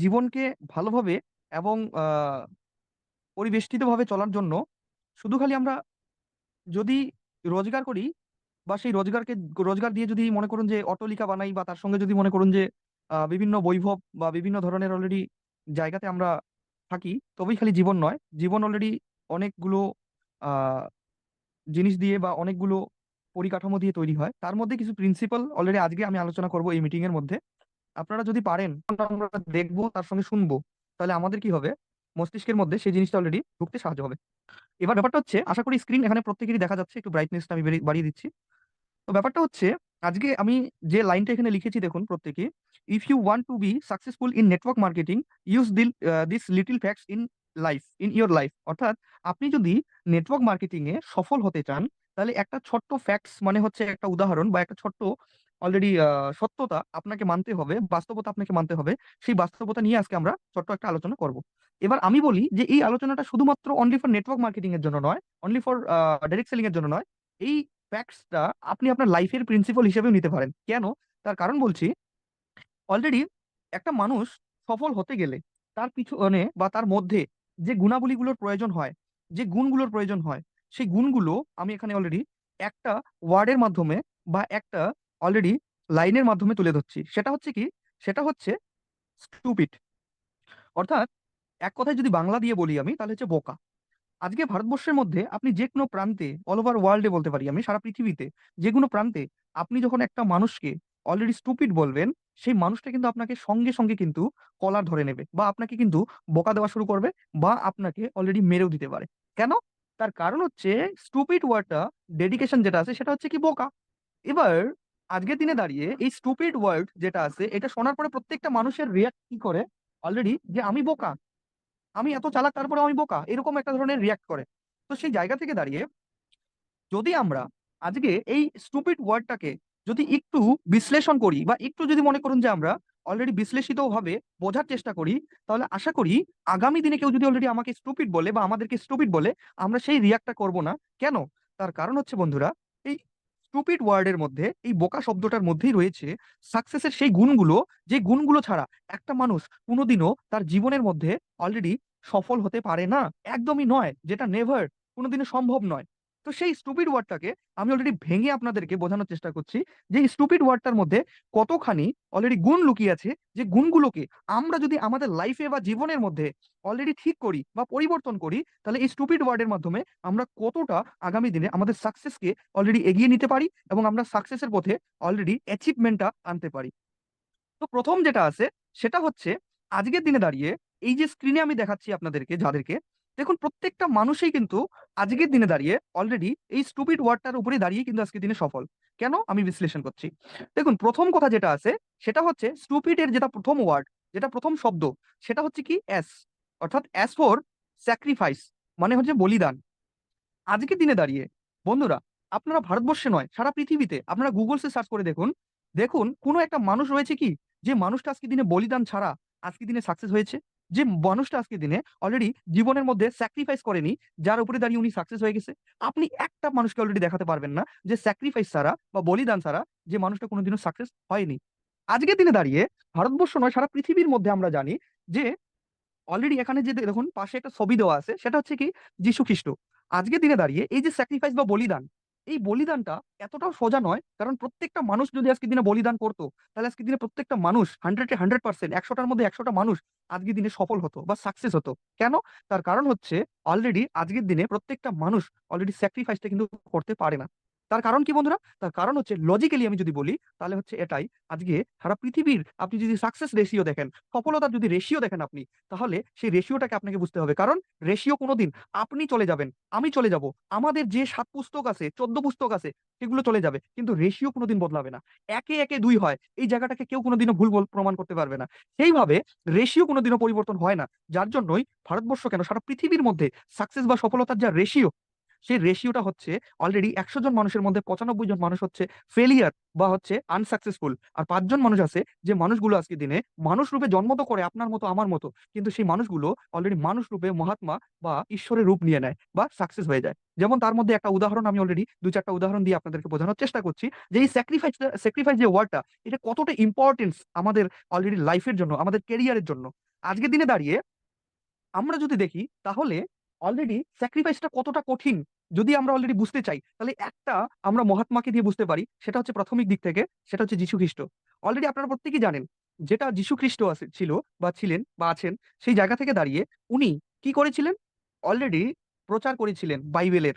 জীবনকে ভালোভাবে এবং পরিবেষ্টিতভাবে চলার জন্য শুধু খালি আমরা যদি রোজগার করি বা সেই রোজগার দিয়ে যদি মনে করুন যে অট্টালিকা বানাই বা তার সঙ্গে যদি মনে করুন যে বিভিন্ন বৈভব বা বিভিন্ন ধরনের অলরেডি জায়গাতে আমরা থাকি, তবেই খালি জীবন নয়। জীবন অলরেডি অনেকগুলো আহ জিনিস দিয়ে বা অনেকগুলো পরিকাঠামো দিয়ে তৈরি হয়। তার মধ্যে কিছু প্রিন্সিপাল অলরেডি আজকে আমি আলোচনা করব এই মিটিং এর মধ্যে। আপনারা যদি পারেন, আমরা দেখবো তার সঙ্গে শুনবো, তাহলে আমাদের কি হবে, মস্তিষ্কের মধ্যে সেই জিনিসটা অলরেডি ঢুকতে সাহায্য হবে। এবার ব্যাপারটা হচ্ছে, আশা করি স্ক্রিন এখানে প্রত্যেকেরই দেখা যাচ্ছে, একটু ব্রাইটনেসটা আমি বাড়িয়ে দিচ্ছি। তো ব্যাপারটা হচ্ছে, আজকে আমি যে লাইনটা এখানে লিখেছি দেখুন প্রত্যেকে, if you want to be successful in network marketing, use this little facts in in your life. অর্থাৎ আপনি যদি নেটওয়ার্ক মার্কেটিং এ সফল হতে চান, তাহলে একটা ছোট্ট ফ্যাক্টস মানে হচ্ছে একটা উদাহরণ বা একটা ছোট্ট অলরেডি সত্যতা আপনাকে মানতে হবে, বাস্তবতা আপনাকে মানতে হবে। সেই বাস্তবতা নিয়ে আজকে আমরা ছোট্ট একটা আলোচনা করব। এবার আমি বলি যে এই আলোচনাটা শুধুমাত্র অনলি ফর নেটওয়ার্ক মার্কেটিং এর জন্য নয়, অনলি ফর ডাইরেক্ট সেলিং এর জন্য নয়। এই ফ্যাক্টসটা আপনি আপনার লাইফের প্রিন্সিপাল হিসেবেও নিতে পারেন। কেন? তার কারণ বলছি, অলরেডি একটা মানুষ সফল হতে গেলে তার পিছনে বা তার মধ্যে যে গুণাবলীগুলোর প্রয়োজন হয়, যে গুণগুলোর প্রয়োজন হয়, সেই গুণগুলো আমি এখানে অলরেডি একটা ওয়ার্ডের মাধ্যমে বা একটা অলরেডি লাইনের মাধ্যমে তুলে ধরছি। সেটা হচ্ছে কি? সেটা হচ্ছে স্টুপিড। অর্থাৎ এক কথায় যদি বাংলা দিয়ে বলি আমি, তাহলে হচ্ছে বোকা। আজকে ভারতবর্ষের মধ্যে আপনি যে কোনো প্রান্তে, অল ওভার ওয়ার্ল্ডে বলতে পারি আমি, সারা পৃথিবীতে যে কোনো প্রান্তে আপনি যখন একটা মানুষকে অলরেডি স্টুপিড বলবেন, সেই মানুষটা কিন্তু আপনাকে সঙ্গে সঙ্গে কিন্তু কলার ধরে নেবে বা আপনাকে কিন্তু বোকা দেওয়া শুরু করবে বা আপনাকে অলরেডি মেরেও দিতে পারে। কেন? তার কারণ হচ্ছে স্টুপিড ওয়ার্ডটা ডেডিকেশন যেটা আছে সেটা হচ্ছে কি বোকা। এবার আজকের দিনে দাঁড়িয়ে এই স্টুপিড ওয়ার্ড যেটা আছে, এটা শোনার পরে প্রত্যেকটা মানুষের রিয়াক্ট কি করে, অলরেডি যে আমি বোকা, আমি এত চালাক তারপরে আমি বোকা, এরকম একটা ধরনের রিয়াক্ট করে। তো সেই জায়গা থেকে দাঁড়িয়ে যদি আমরা আজকে এই স্টুপিড ওয়ার্ডটাকে যদি একটু বিশ্লেষণ করি বা একটু যদি মনে করুন যে আমরা অলরেডি বিশ্লেষিত ভাবে বোঝার চেষ্টা করি, তাহলে আশা করি আগামী দিনে কেউ যদি অলরেডি আমাকে স্টুপিড বলে বা আমাদেরকে স্টুপিড বলে, আমরা সেই রিয়াক্টটা করব না। কেন? তার কারণ হচ্ছে বন্ধুরা, এই স্টুপিড ওয়ার্ডের মধ্যে, এই বোকা শব্দটার মধ্যেই রয়েছে সাকসেসের সেই গুণগুলো, যে গুণগুলো ছাড়া একটা মানুষ কোনোদিনও তার জীবনের মধ্যে অলরেডি সফল হতে পারে না। একদমই নয়, যেটা নেভার, কোনোদিনও সম্ভব নয়। তো সেই স্টুপিড ওয়ার্ডটাকে আমি অলরেডি ভেঙে আপনাদেরকে বোঝানোর চেষ্টা করছি যে এই স্টুপিড ওয়ার্ডটার মধ্যে কতখানি অলরেডি গুণ লুকিয়ে আছে, যে গুণগুলোকে আমরা যদি আমাদের লাইফে বা জীবনের মধ্যে অলরেডি ঠিক করি বা পরিবর্তন করি, তাহলে এই স্টুপিড ওয়ার্ডের মাধ্যমে আমরা কতটা আগামী দিনে আমাদের সাকসেসকে অলরেডি এগিয়ে নিতে পারি এবং আমরা সাকসেসের পথে অলরেডি অ্যাচিভমেন্টটা আনতে পারি। তো প্রথম যেটা আছে সেটা হচ্ছে, আজকের দিনে দাঁড়িয়ে এই যে স্ক্রিনে আমি দেখাচ্ছি আপনাদেরকে যাদেরকে, দেখুন প্রত্যেকটা মানুষই কিন্তু আজকের দিনে দাঁড়িয়ে অলরেডি এই স্টুপিড ওয়ার্ডটার উপরে দাঁড়িয়ে কিন্তু আজকের দিনে সফল। কেন? আমি বিশ্লেষণ করছি। দেখুন প্রথম কথা যেটা আছে সেটা হচ্ছে স্টুপিড এর যেটা প্রথম ওয়ার্ড, যেটা প্রথম শব্দ, সেটা হচ্ছে কি এস। অর্থাৎ এস ফর স্যাক্রিফাইস, মানে হচ্ছে বলিদান। আজকের দিনে দাঁড়িয়ে বন্ধুরা, আপনারা ভারতবর্ষে নয়, সারা পৃথিবীতে আপনারা গুগলসে সার্চ করে দেখুন, দেখুন কোনো একটা মানুষ রয়েছে কি যে মানুষটা আজকে দিনে বলিদান ছাড়া আজকে দিনে সাকসেস হয়েছে, যে মানুষটা আজকে দিনে অলরেডি জীবনের মধ্যে স্যাক্রিফাইস করেনি, যার উপরে দাঁড়িয়ে উনি সাকসেস হয়ে গেছে। আপনি একটা মানুষকে অলরেডি দেখাতে পারবেন না যে স্যাক্রিফাইস ছাড়া বা বলিদান ছাড়া যে মানুষটা কোনোদিনও সাকসেস হয়নি। আজকের দিনে দাঁড়িয়ে ভারতবর্ষ নয়, সারা পৃথিবীর মধ্যে আমরা জানি যে অলরেডি এখানে যে দেখুন পাশে একটা ছবি দেওয়া আছে, সেটা হচ্ছে কি যীশু খ্রিস্ট। আজকের দিনে দাঁড়িয়ে এই যে স্যাক্রিফাইস বা বলিদান, এই বলিদানটা এতটাও সোজা নয়। কারণ প্রত্যেকটা মানুষ যদি আজকের দিনে বলিদান করতো, তাহলে আজকের দিনে প্রত্যেকটা মানুষ 100% 100টার মধ্যে 100টা মানুষ আজকের দিনে সফল হতো বা সাকসেস হতো। কেন? তার কারণ হচ্ছে অলরেডি আজকের দিনে প্রত্যেকটা মানুষ অলরেডি স্যাক্রিফাইসটা কিন্তু করতে পারে না। তার কারণ কি বন্ধুরা? তার কারণ হচ্ছে লজিক্যালি আমি যদি বলি, তাহলে হচ্ছে এটাই, আজকে সারা পৃথিবীর আপনি যদি সাকসেস রেশিও দেখেন, সফলতার যদি রেশিও দেখেন আপনি, তাহলে সেই রেশিওটাকে আপনাকে বুঝতে হবে। কারণ রেশিও কোনোদিন আপনি চলে যাবেন, আমি চলে যাব, আমাদের যে 7 পুস্তক আছে, 14 পুস্তক আছে, সেগুলো চলে যাবে, কিন্তু রেশিও কোনোদিন বদলাবে না। একে একে দুই হয়, এই জায়গাটাকে কেউ কোনোদিনও ভুল প্রমাণ করতে পারবে না। সেইভাবে রেশিও কোনোদিনও পরিবর্তন হয় না। যার জন্যই ভারতবর্ষ কেন, সারা পৃথিবীর মধ্যে সাকসেস বা সফলতার যা রেশিও, সেই রেশিওটা হচ্ছে অলরেডি 100 জন মানুষের মধ্যে 95 জন মানুষ হচ্ছে ফেলিয়ার বা হচ্ছে আনসাকসেসফুল, আর 5 জন মানুষ আছে যে মানুষগুলো আজকে দিনে মানুষ রূপে জন্ম তো করে আপনার মতো আমার মতো, কিন্তু সেই মানুষগুলো অলরেডি মানুষ রূপে মহাত্মা বা ঈশ্বরের রূপ নিয়ে নেয় বা সাকসেস হয়ে যায়। যেমন তার মধ্যে একটা উদাহরণ আমি অলরেডি 2-4টা উদাহরণ দিয়ে আপনাদেরকে বোঝানোর চেষ্টা করছি যে এই স্যাক্রিফাইস যে ওয়ার্ডটা, এটা কতটা ইম্পর্টেন্স আমাদের অলরেডি লাইফের জন্য, আমাদের ক্যারিয়ারের জন্য। আজকের দিনে দাঁড়িয়ে আমরা যদি দেখি তাহলে অলরেডি স্যাক্রিফাইসটা কতটা কঠিন যদি আমরা অলরেডি বুঝতে চাই, তাহলে একটা আমরা মহাত্মাকে দিয়ে বুঝতে পারি, সেটা হচ্ছে প্রাথমিক দিক থেকে, সেটা হচ্ছে যীশু খ্রিস্ট। অলরেডি আপনারা প্রত্যেকেই জানেন যেটা যীশু খ্রিস্ট ছিল বা ছিলেন বা আছেন, সেই জায়গা থেকে দাঁড়িয়ে উনি কি করেছিলেন? অলরেডি প্রচার করেছিলেন বাইবেলের,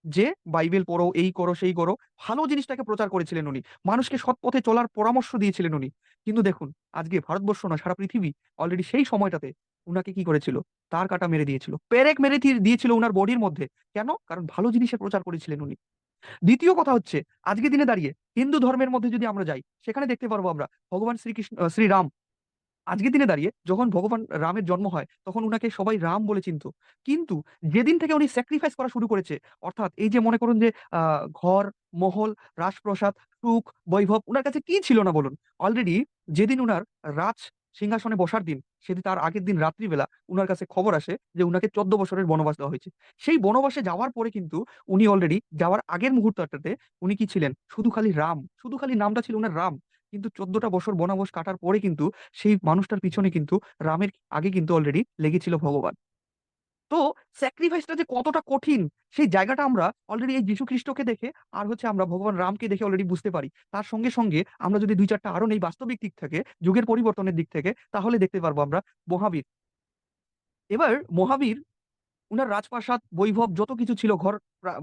যে বাইবেল পড়ো, এই করো, সেই করো, ভালো জিনিসটাকে প্রচার করেছিলেন উনি, মানুষকে সৎ পথে চলার পরামর্শ দিয়েছিলেন উনি। কিন্তু দেখুন, আজকে ভারতবর্ষ না, সারা পৃথিবী অলরেডি সেই সময়টাতে উনাকে কি করেছিল? তার কাটা মেরে দিয়েছিল, পেরেক মেরে দিয়েছিল উনার বডির মধ্যে। কেন? কারণ ভালো জিনিসের প্রচার করেছিলেন উনি। দ্বিতীয় কথা হচ্ছে, আজকে দিনে দাঁড়িয়ে হিন্দু ধর্মের মধ্যে যদি আমরা যাই, সেখানে দেখতে পারবো আমরা ভগবান শ্রীকৃষ্ণ, শ্রীরাম। আজকের দিনে দাঁড়িয়ে যখন ভগবান রামের জন্ম হয়, তখন উনাকে সবাই রাম বলে চিনতো। কিন্তু যেদিন থেকে উনি স্যাক্রিফাইস করা শুরু করেছে, অর্থাৎ এই যে মনে করুন যে ঘর, মহল, রাজপ্রসাদ, সুখ, বৈভব উনার কাছে কি ছিল না বলুন? অলরেডি যেদিন উনার রাজ সিংহাসনে বসার দিন, সেদিন তার আগের দিন রাত্রিবেলা উনার কাছে খবর আসে যে উনাকে 14 বছরের বনবাস দেওয়া হয়েছে। সেই বনবাসে যাওয়ার পরে কিন্তু উনি অলরেডি যাওয়ার আগের মুহূর্তটাতে উনি কি ছিলেন? শুধু খালি রাম, শুধু খালি নামটা ছিল উনার রাম। কিন্তু 14টা বছর বনবাস কাটার পরে কিন্তু সেই মানুষটার পিছনে কিন্তু রামের আগে কিন্তু অলরেডি লেগেছিল ভগবান। তো স্যাক্রিফাইসটা যে কতটা কঠিন, সেই জায়গাটা আমরা অলরেডি এই যীশু খ্রিস্টকে দেখে আর হচ্ছে আমরা ভগবান রামকে দেখে অলরেডি বুঝতে পারি। তার সঙ্গে সঙ্গে আমরা যদি দুই চারটা আরো নেই বাস্তবিক দিক থেকে, যুগের পরিবর্তনের দিক থেকে, তাহলে দেখতে পারবো আমরা মহাবীর। এবার মহাবীর উনার রাজপ্রাসাদ, বৈভব যত কিছু ছিল, ঘর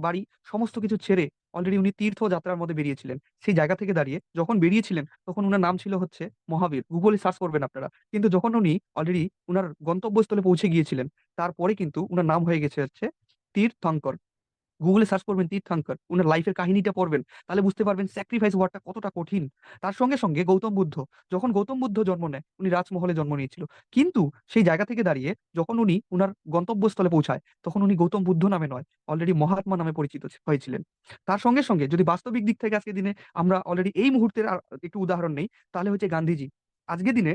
বাড়ি, সমস্ত কিছু ছেড়ে অলরেডি উনি তীর্থযাত্রার মধ্যে বেরিয়েছিলেন। সেই জায়গা থেকে দাঁড়িয়ে যখন বেরিয়েছিলেন, তখন উনার নাম ছিল হচ্ছে মহাবীর। গুগলে সার্চ করবেন আপনারা। কিন্তু যখন উনি অলরেডি উনার গন্তব্যস্থলে পৌঁছে গিয়েছিলেন, তারপরে কিন্তু উনার নাম হয়ে গেছে হচ্ছে তীর্থঙ্কর। গুগলে সার্চ করবেন তীর্থঙ্কর, উনার লাইফের কাহিনীটা পড়বেন, তাহলে বুঝতে পারবেন স্যাক্রিফাইস হওয়াটা কতটা কঠিন। তার সঙ্গে সঙ্গে গৌতম বুদ্ধ, যখন গৌতম বুদ্ধ জন্ম নেয়, উনি রাজমহলে জন্ম নিয়েছিল। কিন্তু সেই জায়গা থেকে দাঁড়িয়ে যখন উনি উনার গন্তব্যস্থলে পৌঁছায়, তখন উনি গৌতম বুদ্ধ নামে নয়, অলরেডি মহাত্মা নামে পরিচিত হয়েছিলেন। তার সঙ্গে সঙ্গে যদি বাস্তবিক দিক থেকে আজকে দিনে আমরা অলরেডি এই মুহূর্তের একটু উদাহরণ নেই, তাহলে হচ্ছে গান্ধীজি। আজকে দিনে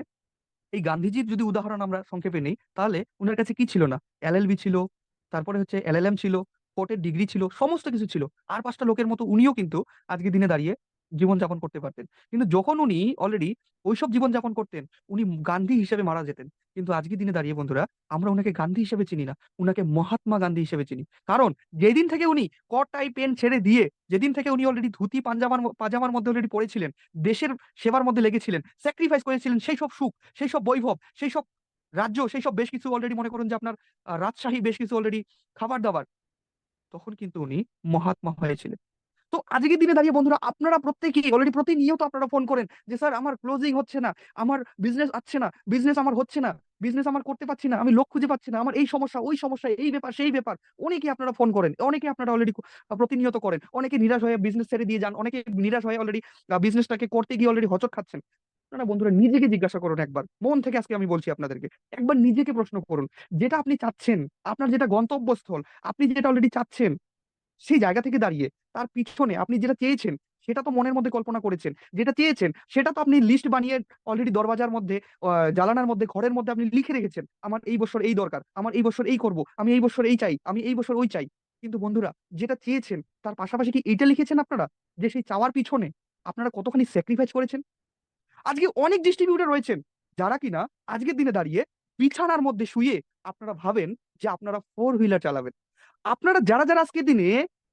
এই গান্ধীজির যদি উদাহরণ আমরা সংক্ষেপে নেই, তাহলে উনার কাছে কি ছিল না? এলএলবি ছিল, তারপরে হচ্ছে এলএলএম ছিল, কোর্টের ডিগ্রি ছিল, সমস্ত কিছু ছিল। আর পাঁচটা লোকের মতো উনিও কিন্তু আজকে দিনে দাঁড়িয়ে জীবনযাপন করতে পারতেন। কিন্তু যখন উনি অলরেডি ওইসব জীবনযাপন করতেন, উনি গান্ধী হিসেবে মারা যেতেন। কিন্তু আজকে দিনে দাঁড়িয়ে বন্ধুরা, আমরা ওনাকে গান্ধী হিসেবে চিনি না, উনাকে মহাত্মা গান্ধী হিসেবে চিনি। কারণ যেদিন থেকে উনি কট টাই পেন ছেড়ে দিয়ে, যেদিন থেকে উনি অলরেডি ধুতি পাঞ্জামার পাজামার মধ্যে অলরেডি পড়েছিলেন, দেশের সেবার মধ্যে লেগেছিলেন, স্যাক্রিফাইস করেছিলেন সেই সব সুখ, সেই সব বৈভব, সেই সব রাজ্য, সেই সব বেশ কিছু অলরেডি মনে করুন যে আপনার রাজশাহী বেশ কিছু অলরেডি খাবার দাবার, তখন কিন্তু উনি মহাত্মা হয়েছিলেন। তো আজকের দিনে দাঁড়িয়ে বন্ধুরা, আপনারা প্রত্যেকেই অলরেডি প্রতিনিয়ত আপনারা ফোন করেন যে স্যার আমার ক্লোজিং হচ্ছে না, আমার বিজনেস আসছে না, বিজনেস আমার হচ্ছে না, বিজনেস আমার করতে পারছি না, আমি লোক খুঁজে পাচ্ছি না, আমার এই সমস্যা, ওই সমস্যা, এই ব্যাপার, সেই ব্যাপার। অনেকে আপনারা ফোন করেন, অনেকে আপনারা অলরেডি প্রতিনিয়ত করেন, অনেকে নিরাশ হয়ে বিজনেস ছেড়ে দিয়ে যান, অনেকে নিরাশ হয়ে অলরেডি বিজনেসটাকে করতে গিয়ে অলরেডি হোঁচট খাচ্ছেন। না বন্ধুরা, নিজেকে জিজ্ঞাসা করুন একবার, মন থেকে আজকে আমি বলছি আপনাদেরকে, একবার নিজেকে প্রশ্ন করুন, যেটা আপনি চাচ্ছেন, আপনার যেটা গন্তব্যস্থল, আপনি যেটা অলরেডি চাচ্ছেন, সেই জায়গা থেকে দাঁড়িয়ে তার পিছনে আপনি যেটা চেয়েছেন, সেটা তো মনের মধ্যে কল্পনা করেছেন, যেটা চেয়েছেন সেটা তো আপনি লিস্ট বানিয়ে অলরেডি দরওয়াজার মধ্যে, জানালার মধ্যে, ঘরের মধ্যে আপনি লিখে রেখেছেন, আমার এই বছর এই দরকার, আমার এই বছর এই করব, আমি এই বছর এই চাই, আমি এই বছর ওই চাই। কিন্তু বন্ধুরা, যেটা চেয়েছেন তার পাশাপাশি কি এইটা লিখেছেন আপনারা? যে সেই চাওয়ার পিছনে আপনারা কতখানি স্যাক্রিফাইস করেছেন? আজকে অনেক ডিস্ট্রিবিউটর রয়েছেন যারা কিনা আজকের দিনে দাঁড়িয়ে বিছানার মধ্যে শুয়ে আপনারা ভাবেন যে আপনারা ফোর হুইলার চালাবেন। আপনারা যারা যারা আজকের দিনে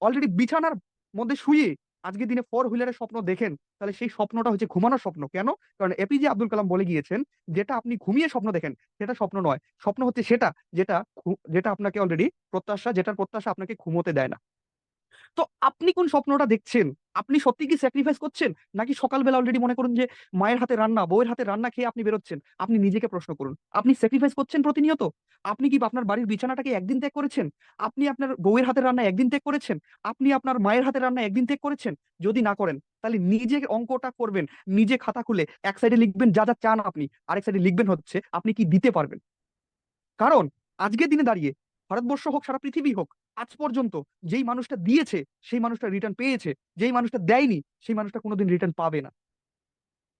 অলরেডি বিছানার মধ্যে শুয়ে আজকের দিনে ফোর হুইলারের স্বপ্ন দেখেন, তাহলে সেই স্বপ্নটা হচ্ছে ঘুমানোর স্বপ্ন। কেন? কারণ এপিজে আব্দুল কালাম বলে গিয়েছেন, যেটা আপনি ঘুমিয়ে স্বপ্ন দেখেন সেটা স্বপ্ন নয়, স্বপ্ন হচ্ছে সেটা যেটা যেটা আপনাকে অলরেডি প্রত্যাশা, যেটার প্রত্যাশা আপনাকে ঘুমোতে দেয় না। তো আপনি কোন স্বপ্নটা দেখছেন? আপনি সত্যি কি স্যাক্রিফাইস করছেন? নাকি সকালবেলা অলরেডি মনে করুন যে মায়ের হাতে রান্না, বউয়ের হাতে রান্না খেয়ে আপনি বেরোচ্ছেন? আপনি নিজেকে প্রশ্ন করুন, আপনি স্যাক্রিফাইস করছেন প্রতিনিয়ত? আপনি কি আপনার বাড়ির বিছানাটাকে একদিন ত্যাগ করেছেন? আপনি আপনার বউয়ের হাতের রান্না একদিন ত্যাগ করেছেন? আপনি আপনার মায়ের হাতের রান্না একদিন ত্যাগ করেছেন? যদি না করেন, তাহলে নিজে অঙ্কটা করবেন, নিজে খাতা খুলে এক সাইডে লিখবেন যা যা চান আপনি, আরেক সাইডে লিখবেন হচ্ছে আপনি কি দিতে পারবেন। কারণ আজকের দিনে দাঁড়িয়ে ভারতবর্ষ হোক, সারা পৃথিবী হোক, আজ পর্যন্ত যেই মানুষটা দিয়েছে সেই মানুষটা রিটার্ন পেয়েছে, যেই মানুষটা দেয়নি সেই মানুষটা কোনোদিন রিটার্ন পাবে না।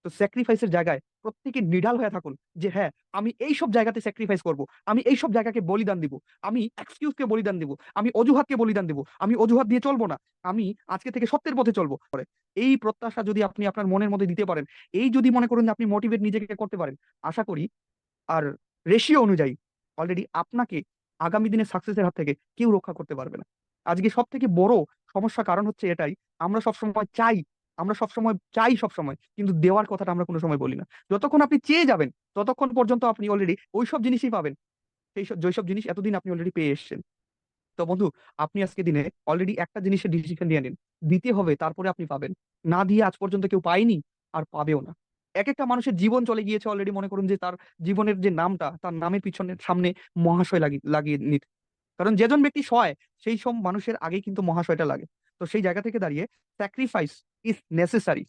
তো স্যাক্রিফাইসের জায়গায় প্রত্যেকে নিঢাল হয়ে থাকুন যে হ্যাঁ, আমি এই সব জায়গাতে স্যাক্রিফাইস করব, আমি এই সব জায়গাকে বলিদান দিব, আমি এক্সকিউজকে বলিদান দিব, আমি অজুহাতকে বলিদান দিব, আমি অজুহাত দিয়ে চলবো না, আমি আজকে থেকে সত্যের পথে চলবো। এই প্রত্যাশা যদি আপনি আপনার মনের মধ্যে দিতে পারেন, এই যদি মনে করুন যে আপনি মোটিভেট নিজেকে করতে পারেন, আশা করি আর রেশিও অনুযায়ী অলরেডি আপনাকে আগামী দিনে সাকসেসের হাত থেকে কেউ রক্ষা করতে পারবে না। আজকে সব থেকে বড় সমস্যা কারণ হচ্ছে এটাই, আমরা সবসময় চাই, সবসময়, কিন্তু দেওয়ার কথাটা আমরা কোনো সময় বলি না। যতক্ষণ আপনি চেয়ে যাবেন ততক্ষণ পর্যন্ত আপনি অলরেডি ওইসব জিনিসই পাবেন, যেসব জিনিস এতদিন আপনি অলরেডি পেয়ে এসেছেন। তো বন্ধু, আপনি আজকে দিনে অলরেডি একটা জিনিসের ডিসিশন দিয়ে নিন, দিতে হবে তারপরে আপনি পাবেন। না দিয়ে আজ পর্যন্ত কেউ পায়নি, আর পাবেও না। এক একটা মানুষের জীবন চলে গিয়েছে অলরেডি, মনে করুন যে তার জীবনের যে নামটা, তার নামের পিছনে সামনে মহাশয় লাগিয়ে লাগিয়ে নিতে, কারণ যেজন ব্যক্তি সয় সেই সব মানুষের আগেই কিন্তু মহাশয়টা লাগে। তো সেই জায়গা থেকে দাঁড়িয়ে স্যাক্রিফাইস ইজ নেসেসারি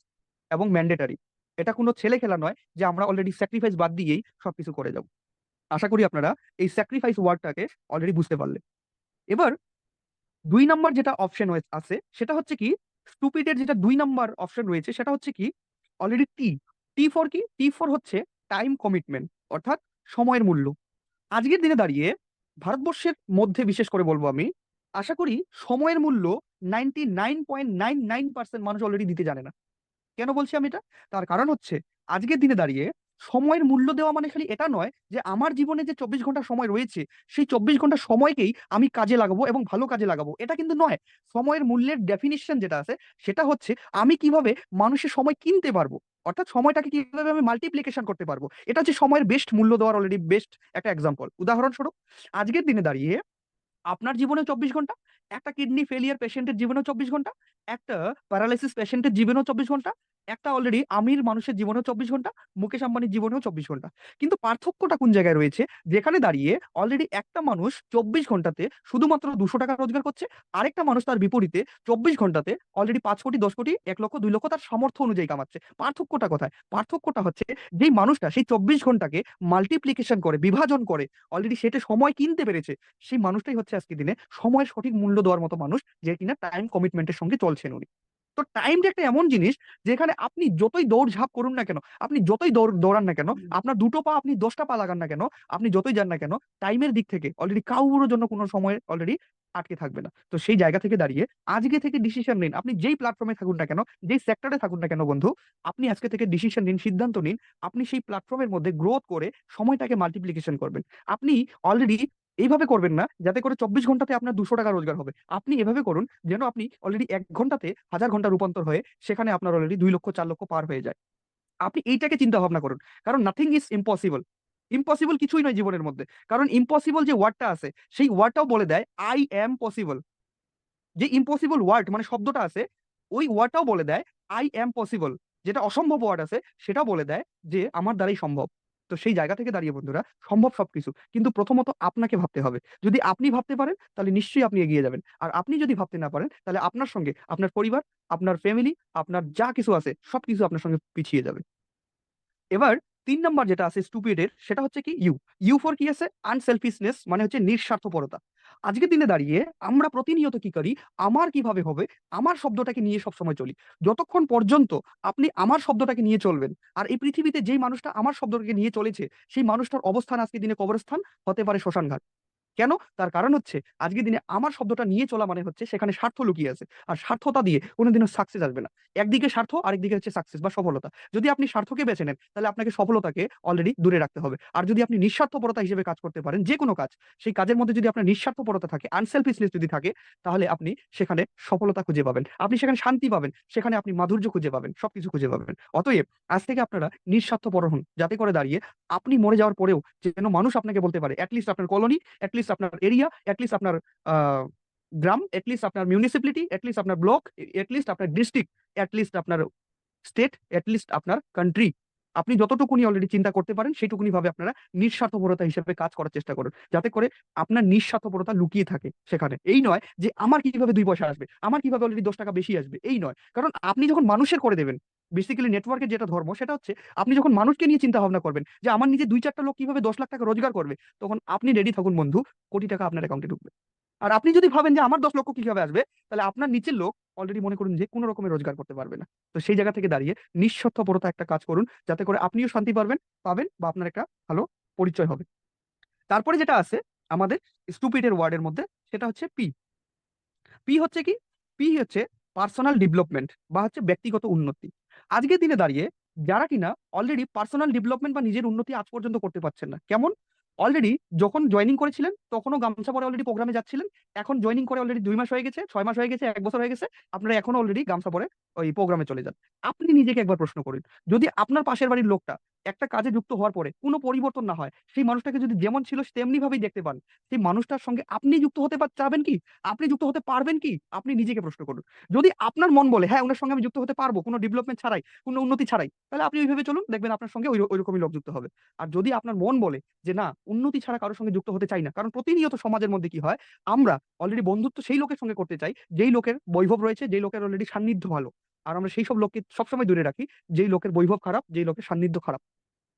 এবং ম্যান্ডেটারি। এটা কোনো ছেলে খেলা নয় যে আমরা অলরেডি স্যাক্রিফাইস বাদ দিয়েই সবকিছু করে যাব। আশা করি আপনারা এই স্যাক্রিফাইস ওয়ার্ডটাকে অলরেডি বুঝতে পারলেন। এবার 2 নাম্বার যেটা অপশন আছে সেটা হচ্ছে কি, স্টুপিডের যেটা 2 নাম্বার অপশন রয়েছে সেটা হচ্ছে কি, অলরেডি টি। টি ফর কি? টি ফর হচ্ছে টাইম কমিটমেন্ট, অর্থাৎ সময়ের মূল্য। আজকের দিনে দাঁড়িয়ে ভারতবর্ষের মধ্যে বিশেষ করে বলবো আমি, আশা করি সময়ের মূল্য 99.99% মানুষ অলরেডি দিতে জানে না। কেন বলছি আমি এটা? তার কারণ হচ্ছে আজকের দিনে দাঁড়িয়ে সময়ের মূল্য দেওয়া মানে খালি এটা নয় যে আমার জীবনে যে 24 ঘন্টা সময় রয়েছে সেই 24 ঘন্টা সময়কেই আমি কাজে লাগাবো এবং ভালো কাজে লাগাবো, এটা কিন্তু নয়। সময়ের মূল্যের ডেফিনিশন যেটা আছে সেটা হচ্ছে আমি কিভাবে মানুষের সময় কিনতে পারবো, অর্থাৎ সময়টাকে কিভাবে আমি মাল্টিপ্লিকেশন করতে পারবো। এটা হচ্ছে সময়ের বেস্ট মূল্য দেওয়ার অলরেডি বেস্ট একটা এক্সাম্পল, উদাহরণস্বরূপ। আজকের দিনে দাঁড়িয়ে আপনার জীবনে 24 ঘন্টা, একটা কিডনি ফেলিয়ার পেশেন্টের জীবনেও 24 ঘন্টা, একটা প্যারালাইসিস পেশেন্টের জীবনেও 24 ঘন্টা, একটা অলরেডি আমির মানুষের জীবনেও 24 ঘন্টা, মুকেশ আম্বানির জীবনেও 24 ঘন্টা। কিন্তু পার্থক্যটা কোন জায়গায় রয়েছে? যেখানে দাঁড়িয়ে অলরেডি একটা মানুষ 24 ঘন্টাতে শুধুমাত্র 200 টাকা রোজগার করছে, আরেকটা মানুষ তার বিপরীতে 24 ঘন্টাতে অলরেডি 5 কোটি, 10 কোটি, 1 লক্ষ, 2 লক্ষ তার সামর্থ্য অনুযায়ী কামাচ্ছে। পার্থক্যটা কোথায়? পার্থক্যটা হচ্ছে যেই মানুষটা সেই 24 ঘন্টাকে মাল্টিপ্লিকেশন করে, বিভাজন করে অলরেডি সেটা সময় কিনতে পেরেছে, সেই মানুষটাই হচ্ছে আজকে দিনে সময়ের সঠিক মূল্য দেওয়ার মতো মানুষ, যে কিনা টাইম কমিটমেন্টের সঙ্গে চলছেন উনি। তো টাইমটা একটা এমন জিনিস যেখানে আপনি যতই দৌড়ঝাঁপ করুন না কেন, আপনি যতই দৌড়ান না কেন, আপনার 2টো পা, আপনি 10টা পা লাগান না কেন, আপনি যতই যান না কেন, টাইমের দিক থেকে অলরেডি কারোর জন্য কোনো সময় অলরেডি আটকে থাকবে না। তো সেই জায়গা থেকে দাঁড়িয়ে আজকে থেকে ডিসিশন নিন, আপনি যেই প্ল্যাটফর্মে থাকুন না কেন, যেই সেক্টরে থাকুন না কেন বন্ধু, আপনি আজকে থেকে ডিসিশন নিন, সিদ্ধান্ত নিন, আপনি সেই প্ল্যাটফর্মের মধ্যে গ্রোথ করে সময়টাকে মাল্টিপ্লিকেশন করবেন। আপনি অলরেডি এইভাবে করবেন না যাতে করে 24 ঘন্টাতে আপনার 200 টাকা রোজগার হবে, আপনি এভাবে করুন যেন আপনি অলরেডি 1 ঘন্টাতে 1000 ঘন্টা রূপান্তর হয়ে সেখানে আপনার অলরেডি 2 লক্ষ, 4 লক্ষ পার হয়ে যায়। আপনি এইটাকে চিন্তা ভাবনা করুন, কারণ নাথিং ইজ ইম্পসিবল। ইম্পসিবল কিছুই নয় জীবনের মধ্যে, কারণ ইম্পসিবল যে ওয়ার্ডটা আছে সেই ওয়ার্ডটাও বলে দেয় আই এম পসিবল। যে ইম্পসিবল ওয়ার্ড মানে শব্দটা আছে, ওই ওয়ার্ডটাও বলে দেয় আই এম পসিবল। যেটা অসম্ভব ওয়ার্ড আছে সেটা বলে দেয় যে আমার দ্বারাই সম্ভব। তো সেই জায়গা থেকে দাঁড়িয়ে বন্ধুরা, সম্ভব সবকিছু, কিন্তু প্রথমত আপনাকে ভাবতে হবে। যদি আপনি ভাবতে পারেন তাহলে নিশ্চয়ই আপনি এগিয়ে যাবেন, আর আপনি যদি ভাবতে না পারেন তাহলে আপনার সঙ্গে আপনার পরিবার, আপনার ফ্যামিলি, আপনার যা কিছু আছে সবকিছু আপনার সঙ্গে পিছিয়ে যাবে। এবার 3 নাম্বার যেটা আছে স্টুপিডের, সেটা হচ্ছে কি ইউ। ইউ ফর কি আছে? আনসেলফিশনেস, মানে হচ্ছে নিঃস্বার্থপরতা। আজকের দিনে দাঁড়িয়ে আমরা প্রতিনিয়ত কি করি? আমার কিভাবে হবে, আমার শব্দটাকে নিয়ে সবসময় চলি। যতক্ষণ পর্যন্ত আপনি আমার শব্দটাকে নিয়ে চলবেন, আর এই পৃথিবীতে যেই মানুষটা আমার শব্দটাকে নিয়ে চলেছে সেই মানুষটার অবস্থান আজকে দিনে কবরস্থান, হতে পারে শ্মশানঘাট। কেন? তার কারণ হচ্ছে আজকের দিনে আমার শব্দটা নিয়ে চলা মানে হচ্ছে সেখানে স্বার্থ লুকিয়ে আছে, আর স্বার্থতা দিয়ে কোনোদিনও সাকসেস আসবে না। একদিকে স্বার্থ, আরেকদিকে হচ্ছে সাকসেস বা সফলতা। যদি আপনি স্বার্থকে বেছে নেন তাহলে আপনাকে সফলতাকে অলরেডি দূরে রাখতে হবে, আর যদি আপনি নিঃস্বার্থপরতা হিসেবে কাজ করতে পারেন যে কোনো কাজ, সেই কাজের মধ্যে যদি আপনার নিঃস্বার্থপরতা থাকে, আনসেলফিশনেস যদি থাকে, তাহলে আপনি সেখানে সফলতা খুঁজে পাবেন, আপনি সেখানে শান্তি পাবেন, সেখানে আপনি মাধুর্য খুঁজে পাবেন, সবকিছু খুঁজে পাবেন। অতএব আজ থেকে আপনারা নিঃস্বার্থপর হন, যাতে করে দাঁড়িয়ে আপনি মরে যাওয়ার পরেও যেন মানুষ আপনাকে বলতে পারে অ্যাটলিস্ট আপনার কলোনি, অ্যাটলিস্ট আপনার এরিয়া, অ্যাটলিস্ট আপনার আহ, গ্রাম, অ্যাটলিস্ট আপনার মিউনিসিপ্যালিটি, অ্যাটলিস্ট আপনার ব্লক, অ্যাটলিস্ট আপনার ডিস্ট্রিক্ট, অ্যাটলিস্ট আপনার স্টেট, অ্যাটলিস্ট আপনার কান্ট্রি, আপনি যতটুকুনি অলরেডি চিন্তা করতে পারেন সেইটুকুনি ভাবে আপনারা নিঃস্বার্থপরতা হিসেবে কাজ করার চেষ্টা করুন, যাতে করে আপনার নিঃস্বার্থপরতা লুকিয়ে থাকে সেখানে। এই নয় যে আমার কিভাবে 2 পয়সা আসবে, আমার কিভাবে অলরেডি 10 টাকা বেশি আসবে, এই নয়। কারণ আপনি যখন মানুষের করে দেবেন, বেসিক্যালি নেটওয়ার্কের যেটা ধর্ম সেটা হচ্ছে আপনি যখন মানুষকে নিয়ে চিন্তা ভাবনা করবেন যে আমার নিজে 2-4টা লোক কিভাবে 10 লাখ টাকা রোজগার করবে, তখন আপনি রেডি থাকুন বন্ধু, কোটি টাকা আপনার অ্যাকাউন্টে ঢুকবে। আর আপনি যদি ভাবেন যে আমার 10 লক্ষ কিভাবে আসবে, তাহলে আপনার নিচের লোক অলরেডি মনে করুন যে কোনো রকমের রোজগার করতে পারবে না। তো সেই জায়গা থেকে দাঁড়িয়ে নিঃস্বার্থপরতা একটা কাজ করুন, যাতে করে আপনিও শান্তি পাবেন বা আপনার একটা ভালো পরিচয় হবে। তারপরে যেটা আছে আমাদের স্টুপিডের ওয়ার্ডের মধ্যে, সেটা হচ্ছে পি। পি হচ্ছে কি? পি হচ্ছে পার্সোনাল ডেভেলপমেন্ট বা হচ্ছে ব্যক্তিগত উন্নতি। আজকের দিনে দাঁড়িয়ে যারা কিনা অলরেডি পার্সোনাল ডেভেলপমেন্ট বা নিজের উন্নতি আজ পর্যন্ত করতে পারছেন না, কেমন? অলরেডি যখন জয়েনিং করেছিলেন তখনও গামছা পরে অলরেডি প্রোগ্রামে যাচ্ছিলেন, এখন জয়েনিং করে অলরেডি 2 মাস হয়ে গেছে, 6 মাস হয়ে গেছে, 1 বছর হয়ে গেছে, আপনারা এখনো অলরেডি গামছা পরে ওই প্রোগ্রামে চলে যান। আপনি নিজেকে একবার প্রশ্ন করুন, যদি আপনার পাশের বাড়ির লোকটা একটা কাজে যুক্ত হওয়ার পরে কোনো পরিবর্তন না হয়, সেই মানুষটাকে যদি যেমন ছিল তেমনি ভাবেই দেখতে পান, সেই মানুষটার সঙ্গে আপনি যুক্ত হতে চাবেন কি? আপনি যুক্ত হতে পারবেন কি? আপনি নিজেকে প্রশ্ন করুন। যদি আপনার মন বলে হ্যাঁ ওনার সঙ্গে আমি যুক্ত হতে পারবো কোনো ডেভেলপমেন্ট ছাড়াই, কোনো উন্নতি ছাড়াই, তাহলে আপনি ওইভাবে চলুন, দেখবেন আপনার সঙ্গে ওই রকমই লোক যুক্ত হবে। আর যদি আপনার মন বলে যে না, উন্নতি ছাড়া কারোর সঙ্গে যুক্ত হতে চাই না, কারণ প্রতিনিয়ত সমাজের মধ্যে কি হয়, আমরা অলরেডি বন্ধুত্ব সেই লোকের সঙ্গে করতে চাই যেই লোকের বৈভব রয়েছে, যেই লোকের অলরেডি সান্নিধ্য ভালো, আর আমরা সেই সব লোককে সবসময় দূরে রাখি যেই লোকের বৈভব খারাপ, যেই লোকের সান্নিধ্য খারাপ।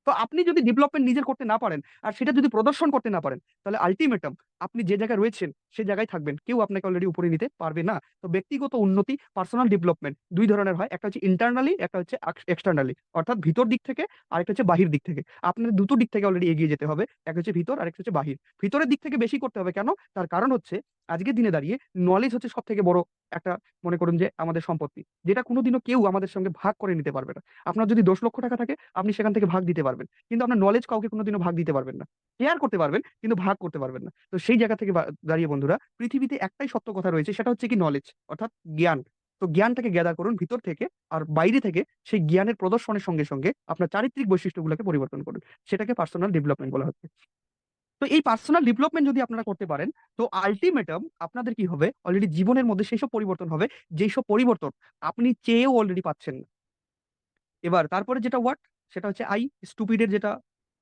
তো আপনি যদি ডেভেলপমেন্ট নিজের করতে না পারেন আর সেটা যদি প্রদর্শন করতে না পারেন, তাহলে আলটিমেটাম আপনি যে জায়গায় রয়েছেন সেই জায়গায় থাকবেন, কেউ আপনাকে অলরেডি উপরে নিতে পারবে না। তো ব্যক্তিগত উন্নতি, পার্সোনাল ডেভেলপমেন্ট দুই ধরনের হয়, একটা হচ্ছে ইন্টারনালি, একটা হচ্ছে এক্সটার্নালি, অর্থাৎ ভিতর দিক থেকে, আরেকটা হচ্ছে বাহির দিক থেকে। আপনার দুটো দিক থেকে অলরেডি এগিয়ে যেতে হবে, একটা হচ্ছে ভিতর আর একটা হচ্ছে বাহির। ভিতরের দিক থেকে বেশি করতে হবে, কেন? তার কারণ হচ্ছে আজকের দিনে দাঁড়িয়ে নলেজ হচ্ছে সব থেকে বড় একটা, মনে করুন যে আমাদের সম্পত্তি, যেটা কোনোদিনও কেউ আমাদের সঙ্গে ভাগ করে নিতে পারবে না। আপনার যদি 10 লক্ষ টাকা থাকে, আপনি সেখান থেকে ভাগ দিতে পারবেন, কিন্তু আপনার নলেজ কাউকে কোনোদিনও ভাগ দিতে পারবেন না। শেয়ার করতে পারবেন কিন্তু ভাগ করতে পারবেন না। তো সেই জায়গা থেকে দাঁড়িয়ে বন্ধুরা, পৃথিবীতে একটাই সত্য কথা রয়েছে, সেটা হচ্ছে কি নলেজ, অর্থাৎ জ্ঞান। তো জ্ঞানটাকে গ্যাদার করুন ভিতর থেকে, আর বাইরে থেকে সেই জ্ঞানের প্রদর্শনের সঙ্গে সঙ্গে আপনার চারিত্রিক বৈশিষ্ট্যগুলোকে পরিবর্তন করুন। সেটাকে পার্সোনাল ডেভেলপমেন্ট বলা হচ্ছে। তো এই পার্সোনাল ডেভেলপমেন্ট যদি আপনারা করতে পারেন, তো আলটিমেটাম আপনাদের কি হবে, অলরেডি জীবনের মধ্যে সেই সব পরিবর্তন হবে যেই সব পরিবর্তন আপনি চেয়েও অলরেডি পাচ্ছেন না। এবার তারপরে যেটা ওয়ার্ক, সেটা হচ্ছে আই। স্টুপিডের যেটা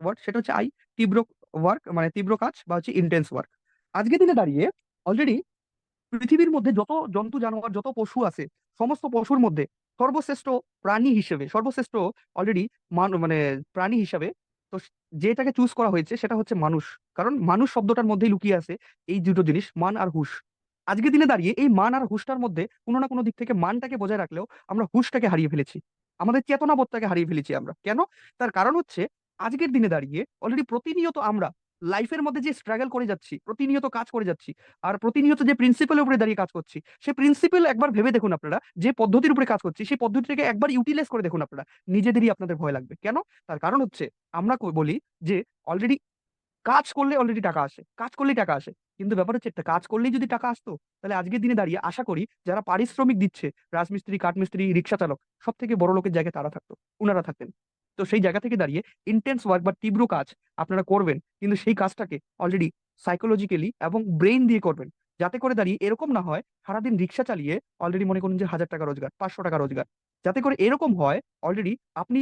ওয়ার্ক সেটা হচ্ছে আই, তীব্র ওয়ার্ক, মানে তীব্র কাজ বা হচ্ছে ইন্টেন্স ওয়ার্ক। আজকের দিনে দাঁড়িয়ে অলরেডি পৃথিবীর মধ্যে যত জন্তু জানোয়ার, যত পশু আছে, সমস্ত পশুর মধ্যে সর্বশ্রেষ্ঠ প্রাণী হিসেবে, সর্বশ্রেষ্ঠ অলরেডি মানে প্রাণী হিসেবে, তো যেটাকে চুজ করা হয়েছে সেটা হচ্ছে মানুষ। কারণ মানুষ শব্দটার মধ্যেই লুকিয়ে আছে এই দুটো জিনিস, মান আর হুশ। আজকের দিনে দাঁড়িয়ে এই মান আর হুশটার মধ্যে কোনো না কোনো দিক থেকে মানটাকে বজায় রাখলেও আমরা হুশটাকে হারিয়ে ফেলেছি, আমাদের চেতনাবোধটাকে হারিয়ে ফেলেছি আমরা। কেন? তার কারণ হচ্ছে আজকের দিনে দাঁড়িয়ে অলরেডি প্রতিনিয়ত আমরা লাইফের মধ্যে যে স্ট্রাগল করে যাচ্ছি, প্রতিনিয়ত কাজ করে যাচ্ছি, আর প্রতিনিয়ত যে প্রিন্সিপালের উপরে দাঁড়িয়ে কাজ করছি, সেই প্রিন্সিপাল একবার ভেবে দেখুন আপনারা, যে পদ্ধতির উপরে কাজ করছি সেই পদ্ধতিটাকে একবার ইউটিলাইজ করে দেখুন আপনারা, নিজেদেরই আপনাদের ভয় লাগবে। কেন? তার কারণ হচ্ছে আমরা বলি যে অলরেডি কাজ করলে অলরেডি টাকা আসে, কাজ করলেই টাকা আসে। কিন্তু ব্যাপার হচ্ছে একটা, কাজ করলেই যদি টাকা আসতো, তাহলে আজকের দিনে দাঁড়িয়ে আশা করি যারা পারিশ্রমিক দিচ্ছে, রাজমিস্ত্রি, কাঠমিস্ত্রি, রিক্সা চালক, সব থেকে বড় লোকের জায়গায় তারা থাকতো, উনারা থাকতেন। তো সেই জায়গা থেকে দাঁড়িয়ে ইন্টেন্স ওয়ার্ক বা তীব্র কাজ আপনারা করবেন, কিন্তু সেই কাজটাকে অলরেডি সাইকোলজিক্যালি এবং ব্রেইন দিয়ে করবেন, যাতে করে দাঁড়িয়ে এরকম না হয় সারাদিন রিক্সা চালিয়ে অলরেডি মনে করুন যে 1000 টাকা রোজগার, 500 টাকা রোজগার। যাতে করে এরকম হয় অলরেডি আপনি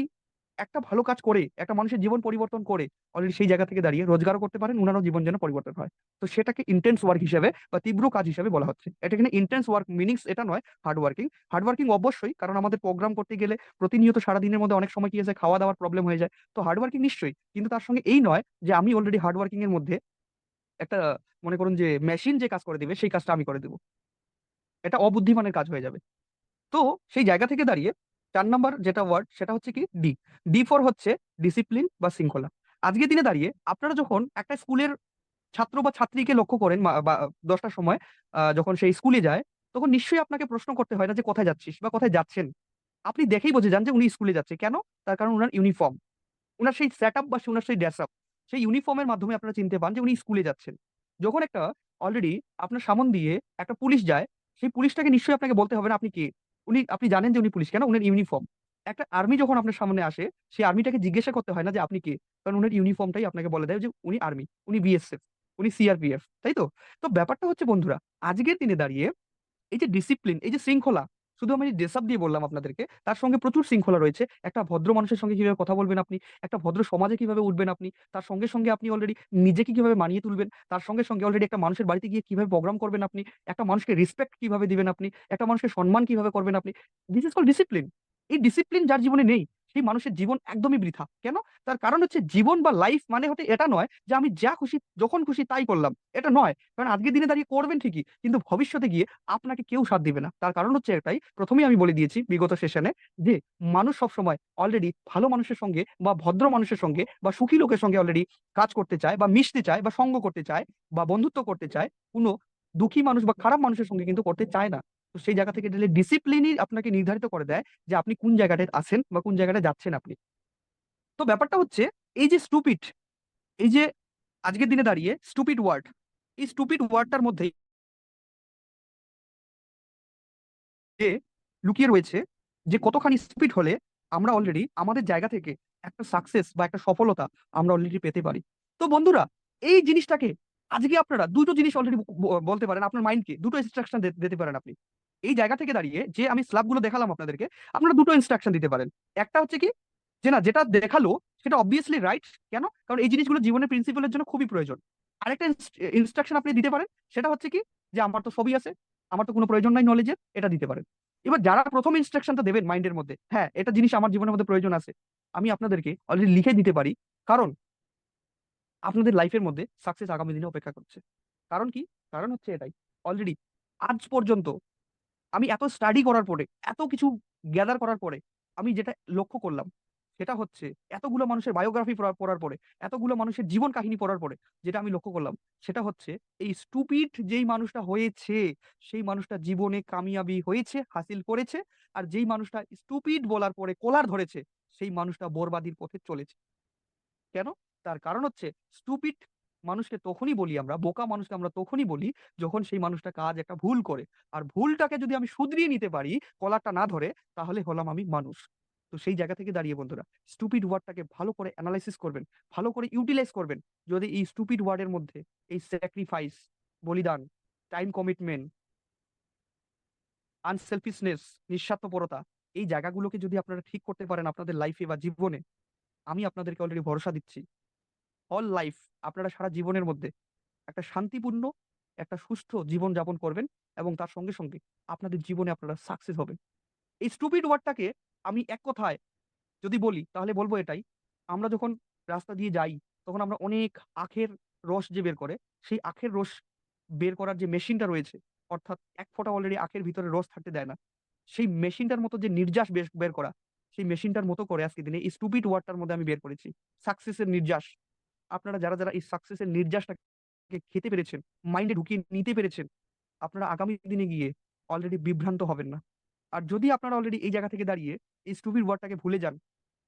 একটা ভালো কাজ করে একটা মানুষের জীবন পরিবর্তন করে অলরেডি সেই জায়গা থেকে দাঁড়িয়ে রোজগারও করতে পারেন, উনারও জীবন যেন পরিবর্তন হয়। তো সেটাকে ইন্টেন্স ওয়ার্ক হিসেবে বা তীব্র কাজ হিসেবে বলা হচ্ছে। এটা কিন্তু ইন্টেন্স ওয়ার্ক মিনিংস এটা নয় হার্ড ওয়ার্কিং। হার্ড ওয়ার্কিং অবশ্যই, কারণ আমাদের প্রোগ্রাম করতে গেলে প্রতিনিয়ত সারাদিনের মধ্যে অনেক সময় কি আছে, খাওয়া দাওয়ার প্রবলেম হয়ে যায়। তো হার্ড ওয়ার্কিং নিশ্চয়ই, কিন্তু তার সঙ্গে এই নয় যে আমি অলরেডি হার্ড ওয়ার্কিং এর মধ্যে একটা, মনে করুন যে মেশিন যে কাজ করে দিবে সেই কাজটা আমি করে দেবো, এটা অবুদ্ধিমানের কাজ হয়ে যাবে। তো সেই জায়গা থেকে দাঁড়িয়ে 4 নম্বর যেটা ওয়ার্ড সেটা হচ্ছে কি ডি। ডি ফর হচ্ছে ডিসিপ্লিন বা শৃঙ্খলা। আজকের দিনে দাঁড়িয়ে আপনারা যখন একটা স্কুলের ছাত্র বা ছাত্রীকে লক্ষ্য করেন বা 10টার সময় যখন সেই স্কুলে যায়, তখন নিশ্চয়ই আপনাকে প্রশ্ন করতে হয় না যে কোথায় যাচ্ছিস বা কোথায় যাচ্ছেন। আপনি দেখেই বুঝে যান যে উনি স্কুলে যাচ্ছে। কেন? তার কারণ উনার ইউনিফর্ম, উনার সেই সেট আপ বা উনার সেই ড্রেস আপ, সেই ইউনিফর্মের মাধ্যমে আপনারা চিনতে পান যে উনি স্কুলে যাচ্ছেন। যখন একটা অলরেডি আপনার সামন দিয়ে একটা পুলিশ যায়, সেই পুলিশটাকে নিশ্চয়ই আপনাকে বলতে হবে না আপনি কে, আপনি জানেন যে উনি পুলিশ, কেন? উনার ইউনিফর্ম। একটা আর্মি যখন আপনার সামনে আসে, সেই আর্মিটাকে জিজ্ঞাসা করতে হয় না যে আপনি কে, কারণ উনার ইউনিফর্মটাই আপনাকে বলে দেয় যে উনি আর্মি, উনি বিএসএফ, উনি সিআরপিএফ, তাই তো? তো ব্যাপারটা হচ্ছে বন্ধুরা, আজকের দিনে দাঁড়িয়ে এই যে ডিসিপ্লিন, এই যে শৃঙ্খলা, শুধু আমি ড্রেস আপ দিয়ে বললাম আপনাদেরকে, তার সঙ্গে প্রচুর শৃঙ্খলা রয়েছে। একটা ভদ্র মানুষের সঙ্গে কিভাবে কথা বলবেন আপনি, একটা ভদ্র সমাজে কিভাবে উঠবেন আপনি, তার সঙ্গে সঙ্গে আপনি অলরেডি নিজেকে কিভাবে মানিয়ে তুলবেন, তার সঙ্গে সঙ্গে অলরেডি একটা মানুষের বাড়িতে গিয়ে কিভাবে প্রোগ্রাম করবেন আপনি, একটা মানুষকে রেসপেক্ট কিভাবে দিবেন আপনি, একটা মানুষকে সম্মান কিভাবে করবেন আপনি, দিস ইজ কল ডিসিপ্লিন। এই ডিসিপ্লিন যার জীবনে নেই, সেই মানুষের জীবন একদমই বৃথা। কেন? তার কারণ হচ্ছে জীবন বা লাইফ মানে হতে এটা নয় যে আমি যা খুশি যখন খুশি তাই করলাম, এটা নয়। কারণ আজকের দিনে দাঁড়িয়ে করবেন ঠিকই, কিন্তু ভবিষ্যতে গিয়ে আপনাকে কেউ সাথ দিবে না। তার কারণ হচ্ছে এটাই, প্রথমেই আমি বলে দিয়েছি বিগত সেশনে, যে মানুষ সবসময় অলরেডি ভালো মানুষের সঙ্গে বা ভদ্র মানুষের সঙ্গে বা সুখী লোকের সঙ্গে অলরেডি কাজ করতে চায় বা মিশতে চায় বা সঙ্গ করতে চায় বা বন্ধুত্ব করতে চায়, কোনো দুঃখী মানুষ বা খারাপ মানুষের সঙ্গে কিন্তু করতে চায় না। তো সেই জায়গা থেকে গেলে ডিসিপ্লিনই আপনাকে নির্ধারিত করে দেয় যে আপনি কোন জায়গাটায় আছেন বা কোন জায়গাটায় যাচ্ছেন আপনি। তো ব্যাপারটা হচ্ছে এই যে স্টুপিড, এই যে আজকের দিনে দাঁড়িয়ে স্টুপিড ওয়ার্ড, এই স্টুপিড ওয়ার্ডটার মধ্যে যে লুকিয়ে রয়েছে যে কতখানি স্টুপিড হলে আমরা অলরেডি আমাদের জায়গা থেকে একটা সাকসেস বা একটা সফলতা আমরা অলরেডি পেতে পারি। তো বন্ধুরা, এই জিনিসটাকে আজকে আপনারা দুটো জিনিস অলরেডি বলতে পারেন, আপনার মাইন্ডকে দুটো ইনস্ট্রাকশন দিতে পারেন আপনি। এই জায়গা থেকে দাঁড়িয়ে যে আমি স্ল্যাবগুলো দেখালাম আপনাদেরকে, আপনারা দুটো ইনস্ট্রাকশন দিতে পারেন। একটা হচ্ছে কি, যে না, যেটা দেখালো সেটা অবভিয়াসলি রাইট। কেন? কারণ এই জিনিসগুলো জীবনের প্রিন্সিপালের জন্য খুবই প্রয়োজন। আরেকটা ইনস্ট্রাকশন আপনি দিতে পারেন, সেটা হচ্ছে কি, যে আমার তো সবই আছে, আমার তো কোনো প্রয়োজন নাই নলেজের, এটা দিতে পারেন। এবার যারা প্রথম ইনস্ট্রাকশনটা দেবেন মাইন্ডের মধ্যে, হ্যাঁ এটা জিনিস আমার জীবনের মধ্যে প্রয়োজন আছে, আমি আপনাদেরকে অলরেডি লিখে দিতে পারি। কারণ আপনাদের লাইফের মধ্যে সাকসেস আগামী দিনে অপেক্ষা করছে। কারণ কি? কারণ হচ্ছে এটাই, অলরেডি আজ পর্যন্ত আমি এত স্টাডি করার পরে, এত কিছু গ্যাদার করার পরে, আমি যেটা লক্ষ্য করলাম সেটা হচ্ছে, এতগুলো মানুষের বায়োগ্রাফি পড়ার পরে, এতগুলো মানুষের জীবন কাহিনী পড়ার পরে যেটা আমি লক্ষ্য করলাম সেটা হচ্ছে, এই স্টুপিড যেই মানুষটা হয়েছে সেই মানুষটা জীবনে কামিয়াবি হয়েছে, হাসিল করেছে। আর যেই মানুষটা স্টুপিড বলার পরে কোলার ধরেছে সেই মানুষটা বরবাদির পথে চলেছে। কেন? তার কারণ হচ্ছে, স্টুপিড মানুষকে তখনই বলি আমরা, বোকা মানুষকে আমরা তখনই বলি যখন সেই মানুষটা কাজ একটা ভুল করে। আর ভুলটাকে যদি আমি শুধরিয়ে নিতে পারি, কলারটা না ধরে, তাহলে হলাম আমি মানুষ। তো সেই জায়গা থেকে দাঁড়িয়ে বন্ধুরা, স্টুপিড ওয়ার্ডটাকে ভালো করে অ্যানালাইসিস করবেন, ভালো করে ইউটিলাইজ করবেন। যদি এই স্টুপিড ওয়ার্ডের মধ্যে এই স্যাক্রিফাইস, বলিদান, টাইম কমিটমেন্ট, আনসেলফিশনেস, নিঃস্বার্থপরতা, এই জায়গাগুলোকে যদি আপনারা ঠিক করতে পারেন আপনাদের লাইফে বা জীবনে, আমি আপনাদেরকে অলরেডি ভরসা দিচ্ছি, অল লাইফ, আপনারা সারা জীবনের মধ্যে একটা শান্তিপূর্ণ, একটা সুস্থ জীবন যাপন করবেন। এবং তার সঙ্গে সঙ্গে আপনাদের জীবনে আপনারা সাকসেস হবেন। এই স্টুপিড ওয়ার্ডটাকে আমি এক কথায় যদি বলি তাহলে বলবো এটাই, আমরা যখন রাস্তা দিয়ে যাই তখন আমরা অনেক আখের রস যে বের করে, সেই আখের রস বের করার যে মেশিনটা রয়েছে, অর্থাৎ এক ফোঁটা অলরেডি আখের ভিতরে রস থাকতে দেয় না, সেই মেশিনটার মতো যে নির্যাস বের করা, সেই মেশিনটার মতো করে আজকে দিনে এই স্টুপিড ওয়ার্ডটার মধ্যে আমি বের করেছি সাকসেসের নির্যাস। আপনারা যারা যারা এই সাকসেসের নির্যাসটাকে খেতে পেরেছেন, মাইন্ডে ঢুকিয়ে নিতে পেরেছেন, আপনারা আগামী দিনে গিয়ে অলরেডি বিভ্রান্ত হবেন না। আর যদি আপনারা অলরেডি এই জায়গা থেকে দাঁড়িয়ে এই স্টুপিড ওয়ার্ডটাকে ভুলে যান,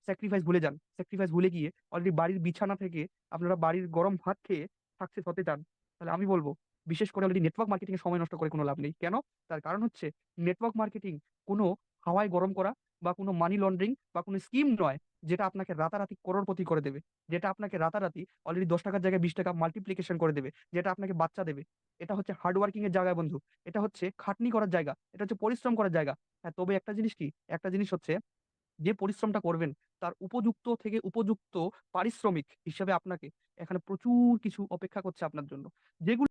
স্যাক্রিফাইস ভুলে যান, স্যাক্রিফাইস ভুলে গিয়ে অলরেডি বাড়ির বিছানা থেকে আপনারা বাড়ির গরম ভাত খেয়ে সাকসেস হতে চান, তাহলে আমি বলবো, বিশেষ করে অলরেডি নেটওয়ার্ক মার্কেটিং এ সময় নষ্ট করে কোনো লাভ নেই। কেন? তার কারণ হচ্ছে, নেটওয়ার্ক মার্কেটিং কোনো হাওয়ায় গরম করা বা কোনো মানি লন্ডারিং বা কোনো স্কিম নয়, যেটা আপনাকে রাতারাতি করোড়পতি করে দেবে, যেটা আপনাকে রাতারাতি অলরেডি 10 টাকার জায়গায় 20 টাকা মাল্টিপ্লিকেশন করে দেবে, যেটা আপনাকে বাচ্চা দেবে। এটা হচ্ছে হার্ডওয়ার্কিং এর জায়গা বন্ধু, এটা হচ্ছে খাটনি করার জায়গা, এটা হচ্ছে পরিশ্রম করার জায়গা। হ্যাঁ, তবে একটা জিনিস কি, একটা জিনিস হচ্ছে, যে পরিশ্রমটা করবেন তার উপযুক্ত থেকে উপযুক্ত পারিশ্রমিক হিসেবে আপনাকে এখানে প্রচুর কিছু অপেক্ষা করছে আপনার জন্য, যেগুলো